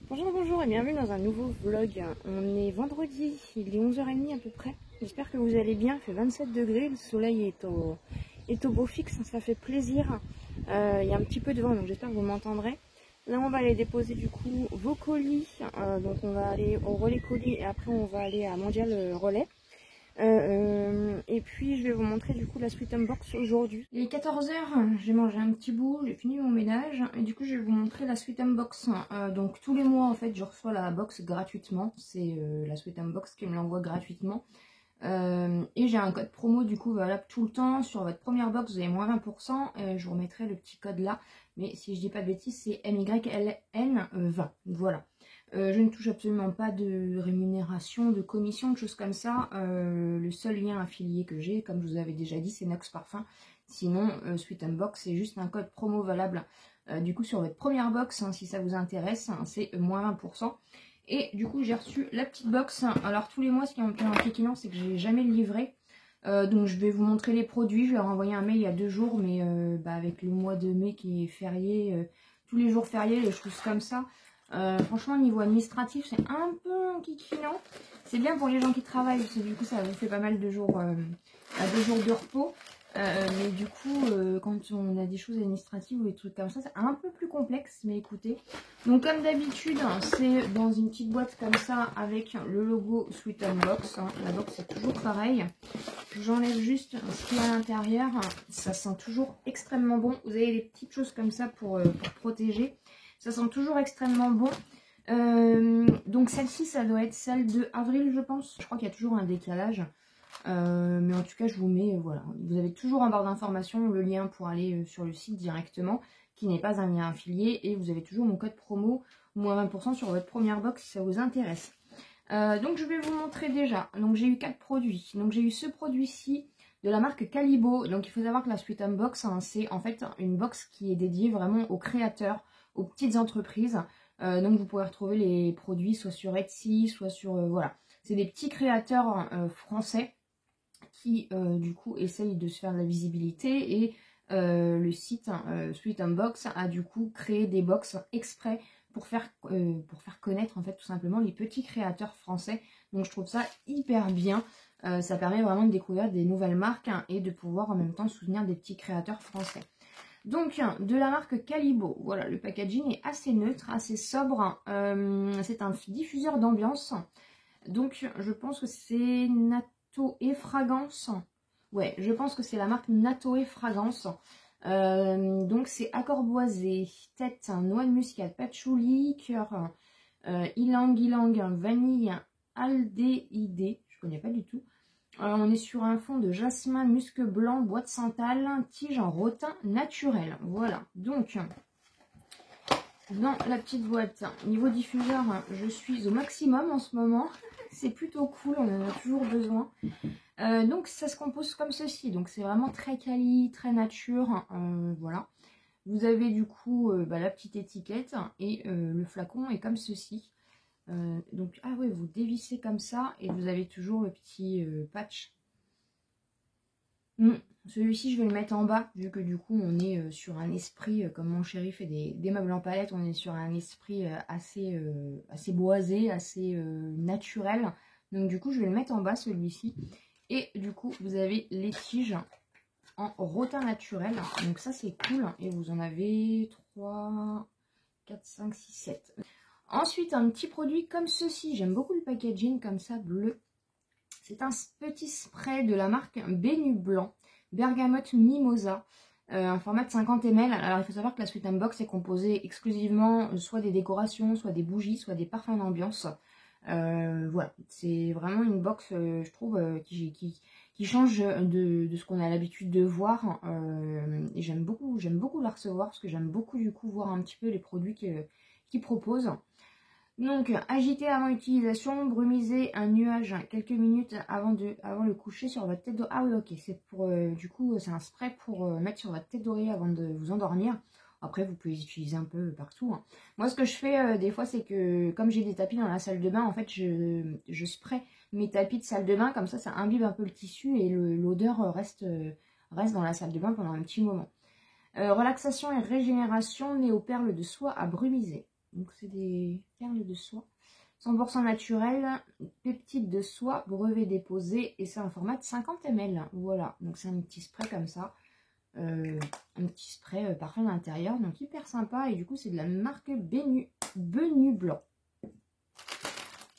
Bonjour, bonjour et bienvenue dans un nouveau vlog. On est vendredi, il est 11h30 à peu près. J'espère que vous allez bien, il fait 27 degrés, le soleil est au beau fixe, ça fait plaisir. Il y a un petit peu de vent, donc j'espère que vous m'entendrez. Là on va aller déposer du coup vos colis, donc on va aller au relais colis et après on va aller à Mondial Relais. Et puis je vais vous montrer du coup la Sweet Box aujourd'hui. Il est 14h, j'ai mangé un petit bout, j'ai fini mon ménage et du coup je vais vous montrer la Sweet Box. Donc tous les mois en fait je reçois la box gratuitement, c'est la Sweet Box qui me l'envoie gratuitement. Et j'ai un code promo du coup valable tout le temps. Sur votre première box vous avez moins 20%, je vous remettrai le petit code là, mais si je dis pas de bêtises c'est MYLN20, voilà. Je ne touche absolument pas de rémunération, de commission, de choses comme ça. Le seul lien affilié que j'ai, comme je vous avais déjà dit, c'est Nox Parfum. Sinon, Sweet Box, c'est juste un code promo valable. Du coup, sur votre première box, hein, si ça vous intéresse, hein, c'est moins 20%. Et du coup, j'ai reçu la petite box. Alors, tous les mois, ce qui est un peu inquiétant, c'est que j'ai jamais le livret. Donc, je vais vous montrer les produits. Je leur ai envoyé un mail il y a 2 jours, mais avec le mois de mai qui est férié, tous les jours fériés, les choses comme ça. Franchement, niveau administratif, c'est un peu enquiquinant. C'est bien pour les gens qui travaillent, parce que du coup, ça vous fait pas mal de jours, à 2 jours de repos. Mais du coup, quand on a des choses administratives ou des trucs comme ça, c'est un peu plus complexe. Mais écoutez, donc comme d'habitude, c'est dans une petite boîte comme ça avec le logo Sweet Box. Hein. La box c'est toujours pareil. J'enlève juste ce qu'il y a à l'intérieur. Ça sent toujours extrêmement bon. Vous avez des petites choses comme ça pour protéger. Ça sent toujours extrêmement bon. Donc celle-ci, ça doit être celle de avril, je pense. Je crois qu'il y a toujours un décalage. Mais en tout cas, je vous mets, voilà. Vous avez toujours en barre d'informations le lien pour aller sur le site directement, qui n'est pas un lien affilié. Et vous avez toujours mon code promo, moins 20% sur votre première box si ça vous intéresse. Donc je vais vous montrer déjà. Donc j'ai eu 4 produits. Donc j'ai eu ce produit-ci de la marque Calibo. Donc il faut savoir que la Sweet Box, hein, c'est en fait une box qui est dédiée vraiment aux créateurs, aux petites entreprises. Donc vous pouvez retrouver les produits soit sur Etsy, soit sur... voilà. C'est des petits créateurs français qui du coup essayent de se faire de la visibilité. Et le site Sweet Box a du coup créé des box exprès pour faire connaître en fait tout simplement les petits créateurs français. Donc je trouve ça hyper bien. Ça permet vraiment de découvrir des nouvelles marques, hein, et de pouvoir en même temps soutenir des petits créateurs français. Donc, de la marque Calibo, voilà, le packaging est assez neutre, assez sobre. C'est un diffuseur d'ambiance. Donc, je pense que c'est Natoe Fragrance. Ouais, je pense que c'est la marque Natoe Fragrance. Donc, c'est accord boisé, tête, noix de muscade, patchouli, cœur, ylang-ylang, vanille, aldéhyde. Je connais pas du tout. On est sur un fond de jasmin, musc blanc, bois de santal, tige en rotin naturel. Voilà, donc dans la petite boîte, niveau diffuseur, je suis au maximum en ce moment. C'est plutôt cool, on en a toujours besoin. Donc ça se compose comme ceci, donc c'est vraiment très quali, très nature. Voilà. Vous avez du coup la petite étiquette et le flacon est comme ceci. Donc, ah ouais, vous dévissez comme ça et vous avez toujours le petit patch. Celui-ci, je vais le mettre en bas, vu que du coup, on est sur un esprit, comme mon chéri fait des meubles en palette, on est sur un esprit assez boisé, assez naturel. Donc, du coup, je vais le mettre en bas, celui-ci. Et du coup, vous avez les tiges en rotin naturel. Donc, ça, c'est cool. Et vous en avez 3, 4, 5, 6, 7. Ensuite, un petit produit comme ceci. J'aime beaucoup le packaging comme ça, bleu. C'est un petit spray de la marque Bénu Blanc, Bergamote Mimosa, un format de 50 ml. Alors, il faut savoir que la Sweet Box est composée exclusivement soit des décorations, soit des bougies, soit des parfums d'ambiance. Voilà, c'est vraiment une box, je trouve, qui change de ce qu'on a l'habitude de voir. Et j'aime beaucoup la recevoir parce que j'aime beaucoup du coup voir un petit peu les produits qu'ils proposent. Donc, agiter avant utilisation, brumiser un nuage quelques minutes avant le coucher sur votre tête d'oreiller. Ah oui, ok, c'est pour, du coup, c'est un spray pour mettre sur votre tête d'oreiller avant de vous endormir. Après, vous pouvez les utiliser un peu partout. Hein. Moi, ce que je fais des fois, c'est que comme j'ai des tapis dans la salle de bain, en fait, je spray mes tapis de salle de bain. Comme ça imbibe un peu le tissu et l'odeur reste dans la salle de bain pendant un petit moment. Relaxation et régénération, néo-perles de soie à brumiser. Donc c'est des perles de soie. 100% naturel, peptides de soie, brevet déposé, et c'est un format de 50 ml. Voilà, donc c'est un petit spray comme ça. Un petit spray parfum d'intérieur, donc hyper sympa. Et du coup, c'est de la marque Benu Blanc.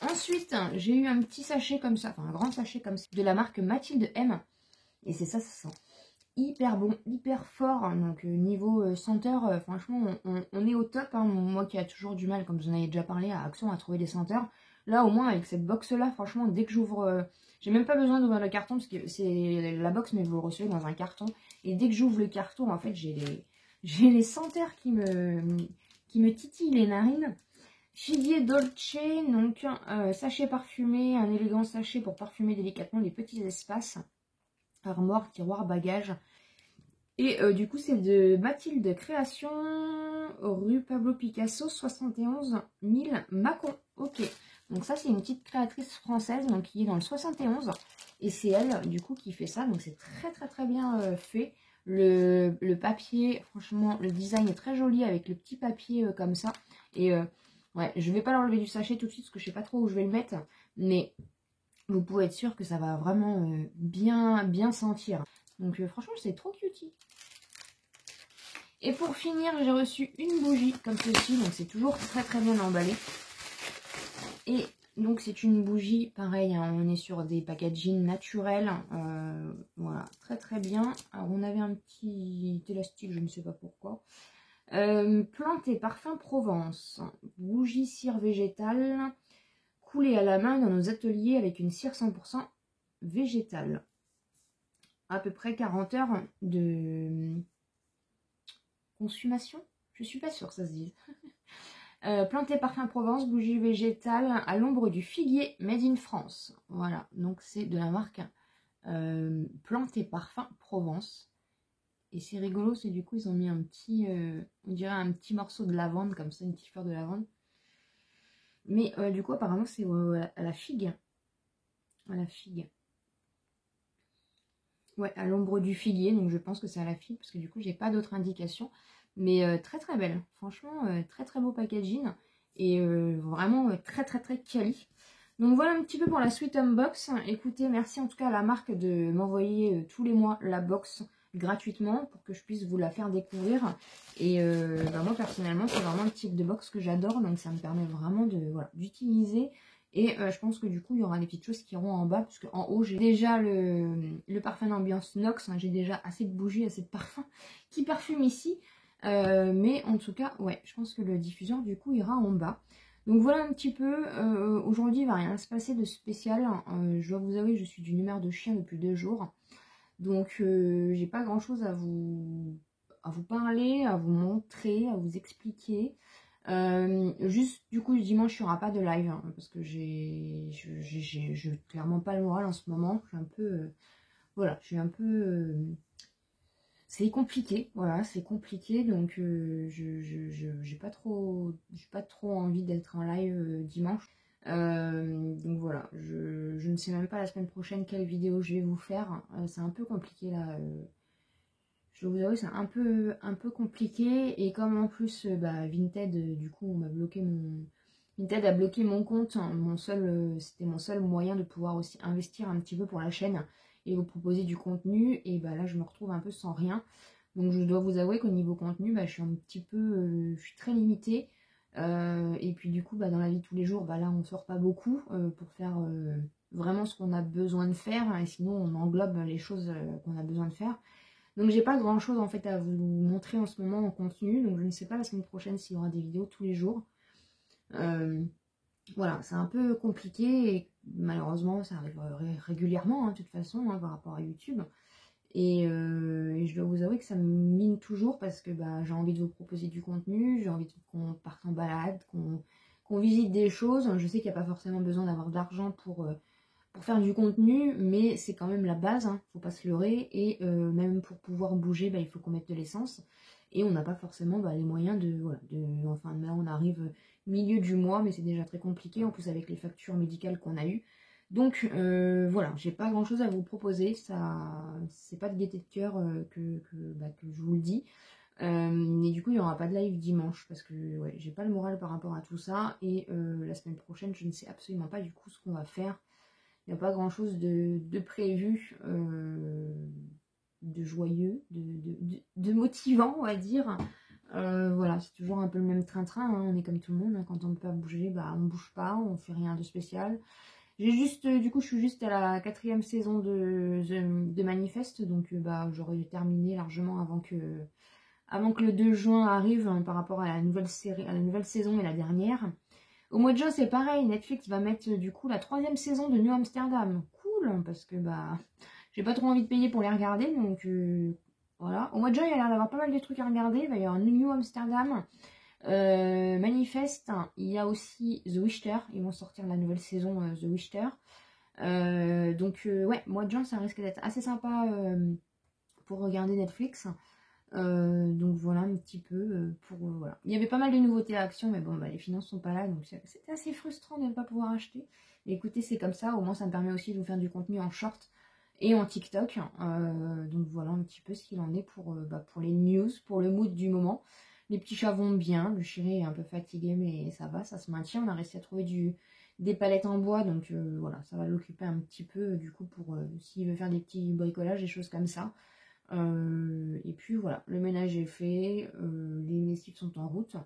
Ensuite, j'ai eu un petit sachet comme ça, enfin un grand sachet comme ça, de la marque Mathilde M. Et c'est ça, ça sent hyper bon, hyper fort. Donc niveau senteur, franchement, on est au top. Hein. Moi qui a toujours du mal, comme vous en avez déjà parlé, à Action à trouver des senteurs. Là, au moins, avec cette box-là, franchement, dès que j'ouvre... j'ai même pas besoin d'ouvrir le carton, parce que c'est la box, mais vous le recevez dans un carton. Et dès que j'ouvre le carton, en fait, j'ai les senteurs qui me titillent les narines. Figuier Dolce, donc sachet parfumé, un élégant sachet pour parfumer délicatement les petits espaces. Armoire, tiroir, bagage. Et du coup, c'est de Mathilde Création, rue Pablo Picasso, 71 000 Mâcon. Ok, donc ça, c'est une petite créatrice française donc, qui est dans le 71. Et c'est elle, du coup, qui fait ça. Donc c'est très, très, très bien fait. Le papier, franchement, le design est très joli avec le petit papier comme ça. Et ouais, je vais pas l'enlever du sachet tout de suite parce que je sais pas trop où je vais le mettre. Mais vous pouvez être sûr que ça va vraiment bien sentir. Donc franchement, c'est trop cutie. Et pour finir, j'ai reçu une bougie comme ceci. Donc c'est toujours très très bien emballé. Et donc c'est une bougie, pareil, hein, on est sur des packaging naturels. Voilà, très très bien. Alors on avait un petit élastique, je ne sais pas pourquoi. Plantes et parfums Provence. Bougie cire végétale. Coulée à la main dans nos ateliers avec une cire 100% végétale. À peu près 40 heures de consommation. Je suis pas sûre que ça se dise. Plantes et parfums Provence, bougie végétale à l'ombre du figuier, made in France. Voilà, donc c'est de la marque Plantes et parfums Provence. Et c'est rigolo, c'est du coup ils ont mis un petit, on dirait un petit morceau de lavande, comme ça, une petite fleur de lavande. Mais du coup apparemment c'est à la figue. À la figue. Ouais, à l'ombre du figuier, donc je pense que c'est à la figue, parce que du coup j'ai pas d'autres indications. Mais très très belle, franchement très très beau packaging. Et vraiment très très très quali. Donc voilà un petit peu pour la suite unbox. Écoutez, merci en tout cas à la marque de m'envoyer tous les mois la box gratuitement pour que je puisse vous la faire découvrir. Et moi personnellement c'est vraiment le type de box que j'adore, donc ça me permet vraiment de voilà, d'utiliser. Et je pense que du coup il y aura des petites choses qui iront en bas, parce qu'en haut j'ai déjà le parfum d'ambiance Nox, hein, j'ai déjà assez de bougies, assez de parfums qui parfument ici. Mais en tout cas ouais, je pense que le diffuseur du coup ira en bas. Donc voilà un petit peu, aujourd'hui il va rien se passer de spécial, je dois vous avouer je suis d'une humeur de chien depuis 2 jours, donc j'ai pas grand chose à vous parler, à vous montrer, à vous expliquer. Juste du coup dimanche il n'y aura pas de live, hein, parce que j'ai clairement pas le moral en ce moment, je suis un peu, voilà, je suis un peu... c'est compliqué, voilà, c'est compliqué, donc j'ai pas trop envie d'être en live dimanche. Donc voilà, je ne sais même pas la semaine prochaine quelle vidéo je vais vous faire. C'est un peu compliqué là. Je dois vous avouer, c'est un peu compliqué. Et comme en plus, Vinted, du coup, on m'a bloqué mon... Vinted a bloqué mon compte. C'était mon seul moyen de pouvoir aussi investir un petit peu pour la chaîne et vous proposer du contenu. Et là, je me retrouve un peu sans rien. Donc, je dois vous avouer qu'au niveau contenu, je suis un petit peu... je suis très limitée. Et puis, du coup, dans la vie de tous les jours, là, on sort pas beaucoup pour faire vraiment ce qu'on a besoin de faire. Et sinon, on englobe les choses qu'on a besoin de faire. Donc j'ai pas grand chose en fait à vous montrer en ce moment en contenu, donc je ne sais pas la semaine prochaine s'il y aura des vidéos tous les jours. Voilà, c'est un peu compliqué et malheureusement ça arrive régulièrement de toute façon par rapport à YouTube. Et je dois vous avouer que ça me mine toujours parce que j'ai envie de vous proposer du contenu, j'ai envie qu'on parte en balade, qu'on visite des choses. Je sais qu'il n'y a pas forcément besoin d'avoir de l'argent pour faire du contenu, mais c'est quand même la base, faut pas se leurrer, et même pour pouvoir bouger, il faut qu'on mette de l'essence, et on n'a pas forcément les moyens enfin là on arrive milieu du mois, mais c'est déjà très compliqué, en plus avec les factures médicales qu'on a eues, donc voilà, j'ai pas grand chose à vous proposer, ça c'est pas de gaieté de cœur que je vous le dis. Mais du coup, il n'y aura pas de live dimanche parce que ouais, j'ai pas le moral par rapport à tout ça. Et la semaine prochaine, je ne sais absolument pas du coup ce qu'on va faire. Il n'y a pas grand chose de prévu, de joyeux, de motivant, on va dire. Voilà, c'est toujours un peu le même train-train, hein. On est comme tout le monde, hein. Quand on ne peut pas bouger, bah on bouge pas, on fait rien de spécial. J'ai juste, du coup, je suis juste à la 4e saison de Manifeste, donc bah j'aurais terminé largement avant que le 2 juin arrive, hein, par rapport à la nouvelle série, à la nouvelle saison et la dernière. Au mois de juin, c'est pareil, Netflix va mettre du coup la 3e saison de New Amsterdam. Cool, parce que bah j'ai pas trop envie de payer pour les regarder, donc voilà. Au mois de juin, il y a l'air d'avoir pas mal de trucs à regarder. Il va y avoir New Amsterdam, Manifeste, il y a aussi The Witcher, ils vont sortir la nouvelle saison The Witcher. Donc ouais, mois de juin, ça risque d'être assez sympa pour regarder Netflix. Donc voilà un petit peu pour voilà. Il y avait pas mal de nouveautés à Action, mais bon bah les finances sont pas là, donc c'était assez frustrant de ne pas pouvoir acheter. Mais écoutez, c'est comme ça, au moins ça me permet aussi de vous faire du contenu en short et en TikTok. Donc voilà un petit peu ce qu'il en est pour les news, pour le mood du moment. Les petits chats vont bien, le chéri est un peu fatigué mais ça va, ça se maintient. On a réussi à trouver des palettes en bois, donc voilà, ça va l'occuper un petit peu du coup pour s'il veut faire des petits bricolages, des choses comme ça. Et puis voilà, le ménage est fait, les lessives sont en route,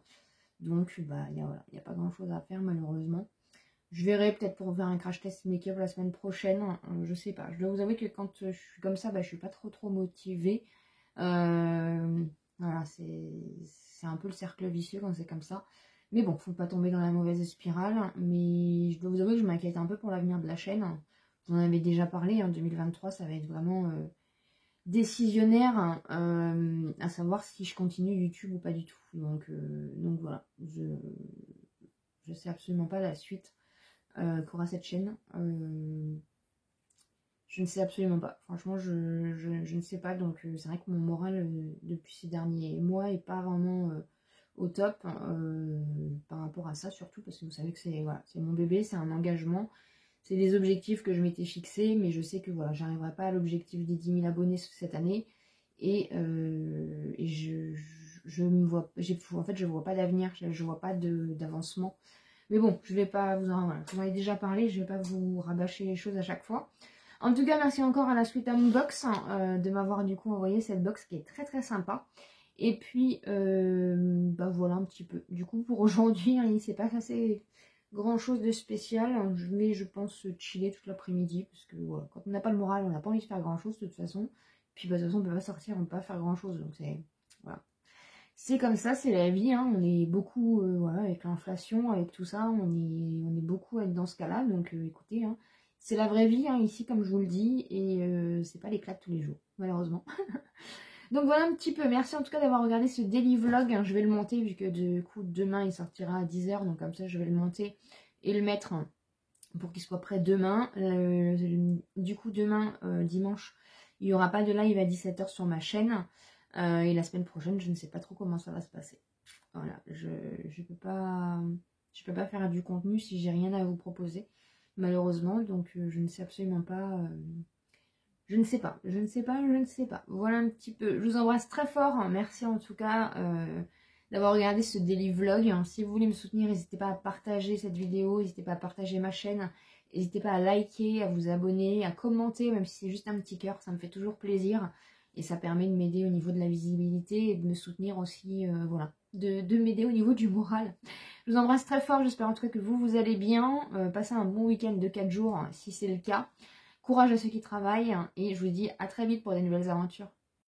donc bah il n'y a pas grand chose à faire malheureusement. Je verrai peut-être pour faire un crash test make-up la semaine prochaine, je sais pas. Je dois vous avouer que quand je suis comme ça, bah, je suis pas trop motivée. Voilà, c'est un peu le cercle vicieux quand c'est comme ça. Mais bon, faut pas tomber dans la mauvaise spirale. Mais je dois vous avouer que je m'inquiète un peu pour l'avenir de la chaîne. Vous en avez déjà parlé, en 2023, ça va être vraiment décisionnaire, à savoir si je continue YouTube ou pas du tout. Donc voilà, je sais absolument pas la suite qu'aura cette chaîne. Je ne sais absolument pas. Franchement, je ne sais pas. Donc c'est vrai que mon moral depuis ces derniers mois est pas vraiment au top par rapport à ça, surtout parce que vous savez que c'est voilà, c'est mon bébé, c'est un engagement. C'est des objectifs que je m'étais fixés, mais je sais que voilà, j'arriverai pas à l'objectif des 10 000 abonnés cette année. Et je me vois, en fait, je vois pas d'avenir, je vois pas d'avancement. Mais bon, je vais pas vous en, voilà, j'en ai déjà parlé, je vais pas vous rabâcher les choses à chaque fois. En tout cas, merci encore à la suite Unbox de m'avoir du coup envoyé cette box qui est très sympa. Et puis, bah voilà un petit peu. Du coup, pour aujourd'hui, hein, il s'est pas passé grand chose de spécial. Je vais, je pense, chiller toute l'après-midi. Parce que voilà, quand on n'a pas le moral, on n'a pas envie de faire grand chose de toute façon. Puis bah, de toute façon, on peut pas sortir, on peut pas faire grand chose. Donc c'est voilà. C'est comme ça, c'est la vie. Hein. On est beaucoup, voilà, avec l'inflation, avec tout ça, on est beaucoup à être dans ce cas-là. Donc écoutez, hein, c'est la vraie vie hein, ici, comme je vous le dis. Et c'est pas l'éclat de tous les jours, malheureusement. Donc voilà un petit peu, merci en tout cas d'avoir regardé ce daily vlog, hein. Je vais le monter vu que du coup demain il sortira à 10 h, donc comme ça je vais le monter et le mettre pour qu'il soit prêt demain. Du coup demain, dimanche, il n'y aura pas de live à 17 h sur ma chaîne, et la semaine prochaine je ne sais pas trop comment ça va se passer. Voilà, je peux pas faire du contenu si j'ai rien à vous proposer, malheureusement, donc je ne sais absolument pas... je ne sais pas. Voilà un petit peu. Je vous embrasse très fort. Merci en tout cas d'avoir regardé ce daily vlog. Si vous voulez me soutenir, n'hésitez pas à partager cette vidéo. N'hésitez pas à partager ma chaîne. N'hésitez pas à liker, à vous abonner, à commenter, même si c'est juste un petit cœur. Ça me fait toujours plaisir. Et ça permet de m'aider au niveau de la visibilité et de me soutenir aussi, voilà, de m'aider au niveau du moral. Je vous embrasse très fort. J'espère en tout cas que vous allez bien. Passez un bon week-end de 4 jours si c'est le cas. Courage à ceux qui travaillent et je vous dis à très vite pour des nouvelles aventures.